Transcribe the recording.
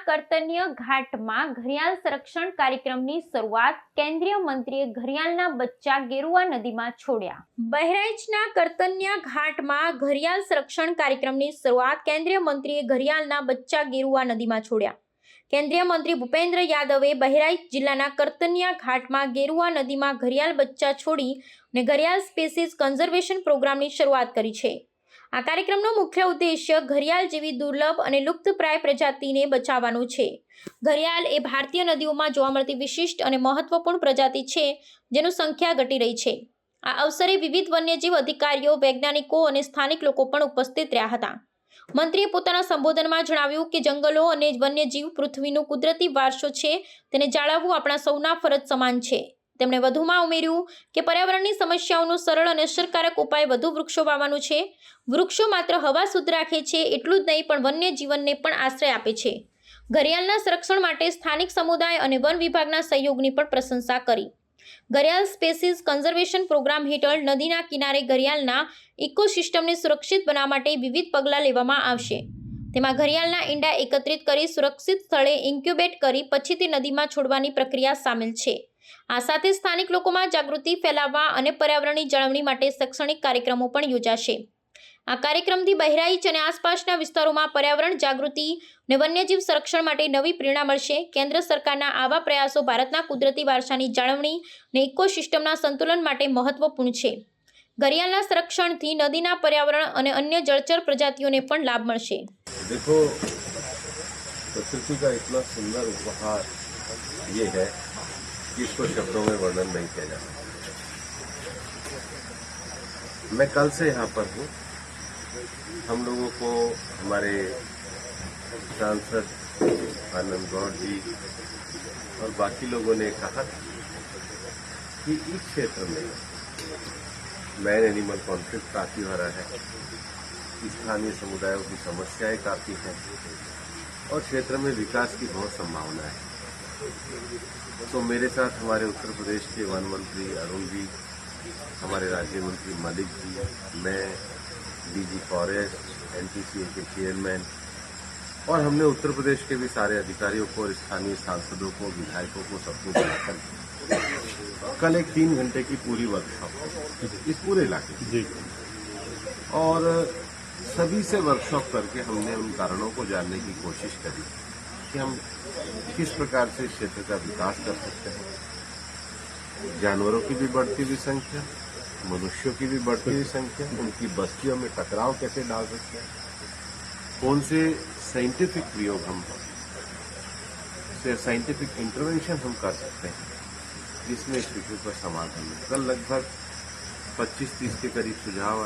કર્તન્ય ઘાટમાં ઘરિયાળ સંરક્ષણ કાર્યક્રમની શરૂઆત કેન્દ્રીય મંત્રીએ ઘરિયાળના બચ્ચા ગેરુવા નદીમાં છોડ્યા। બહરાઇચના કર્તન્ય ઘાટમાં ઘરિયાળ સંરક્ષણ કાર્યક્રમની શરૂઆત કેન્દ્રીય મંત્રીએ ઘરિયાળના બચ્ચા ગેરુવા નદીમાં છોડ્યા। કેન્દ્રીય મંત્રી ભૂપેન્દ્ર યાદવે બહરાઇચ જિલ્લાના કર્તન્ય ઘાટમાં ગેરુવા નદીમાં ઘરિયાળ બચ્ચા છોડી અને ઘરિયાળ સ્પીસીઝ કન્ઝર્વેશન પ્રોગ્રામની શરૂઆત કરી છે। આ કાર્યક્રમનો મુખ્ય ઉદ્દેશ્ય ઘરિયાળ જેવી દુર્લભ અને લુપ્તપ્રાય પ્રજાતિને બચાવવાનો છે। ઘરિયાળ એ ભારતીય નદીઓમાં જોવા મળતી વિશિષ્ટ અને મહત્વપૂર્ણ પ્રજાતિ છે જેની સંખ્યા ઘટી રહી છે। આ અવસરે વિવિધ વન્યજીવ અધિકારીઓ, વૈજ્ઞાનિકો અને સ્થાનિક લોકો પણ ઉપસ્થિત રહ્યા હતા। મંત્રીએ પોતાના સંબોધનમાં જણાવ્યું કે જંગલો અને વન્યજીવ પૃથ્વીનો કુદરતી વારસો છે, તેને જાળવવું આપણા સૌના ફરજ સમાન છે। તેમણે વધુમાં ઉમેર્યું કે પર્યાવરણની સમસ્યાઓનો સરળ અને અસરકારક ઉપાય વધુ વૃક્ષો વાવવાનું છે। વૃક્ષો માત્ર હવા શુદ્ધ રાખે છે એટલું જ નહીં, પણ વન્ય જીવનને પણ આશ્રય આપે છે। ઘરિયાળના સંરક્ષણ માટે સ્થાનિક સમુદાય અને વન વિભાગના સહયોગની પણ પ્રશંસા કરી। ઘરિયાળ સ્પીસીઝ કન્ઝર્વેશન પ્રોગ્રામ હેઠળ નદીના કિનારે ઘરિયાળના ઇકોસિસ્ટમને સુરક્ષિત બનાવવા માટે વિવિધ પગલાં લેવામાં આવશે। તેમાં ઘરિયાળના ઈંડા એકત્રિત કરી સુરક્ષિત સ્થળે ઇન્ક્યુબેટ કરી પછીથી નદીમાં છોડવાની પ્રક્રિયા સામેલ છે। આ સાથે સ્થાનિક લોકોમાં જાગૃતિ ફેલાવવા અને પર્યાવરણની જાળવણી માટે શૈક્ષણિક કાર્યક્રમો પણ યોજાશે। આ કાર્યક્રમથી બહરાઇચ અને આસપાસના વિસ્તારોમાં પર્યાવરણ જાગૃતિ અને વન્યજીવ સંરક્ષણ માટે નવી પ્રેરણા મળશે। કેન્દ્ર સરકારના આવા પ્રયાસો ભારતના કુદરતી વારસાની જાળવણી અને ઇકોસિસ્ટમના સંતુલન માટે મહત્વપૂર્ણ છે। ઘરિયાળના સંરક્ષણથી નદીના પર્યાવરણ અને અન્ય જળચર પ્રજાતિઓને પણ લાભ મળશે। देखो, प्रकृति का इतना सुंदर उपहार ये है कि इसको शब्दों में वर्णन नहीं किया जा सकता। मैं कल से यहाँ पर हूँ। हम लोगों को हमारे सांसद आनंद गौड़ जी और बाकी लोगों ने कहा कि इस क्षेत्र में मैन एनिमल कॉन्फ्लिक्ट काफी हो रहा है, स्थानीय समुदायों की समस्याएं काफी हैं और क्षेत्र में विकास की बहुत संभावना है। तो मेरे साथ हमारे उत्तर प्रदेश के वन मंत्री अरुण जी, हमारे राज्य मंत्री मलिक जी, मैं, डीजी फॉरेस्ट, एनटीसीए के चेयरमैन और हमने उत्तर प्रदेश के भी सारे अधिकारियों को और स्थानीय सांसदों को, विधायकों को सबको बुलाकर कल एक 3 घंटे की पूरी वर्कशॉप इस पूरे इलाके जी और सभी से वर्कशॉप करके हमने उन कारणों को जानने की कोशिश करी कि हम किस प्रकार से इस क्षेत्र का विकास कर सकते हैं। जानवरों की भी बढ़ती हुई संख्या, मनुष्यों की भी बढ़ती हुई संख्या, उनकी बस्तियों में टकराव कैसे डाल सकते हैं, कौन से साइंटिफिक प्रयोग हम साइंटिफिक इंटरवेंशन हम कर सकते हैं जिसमें इस विषय पर समाधान है। कल लगभग 25-30 के करीब सुझाव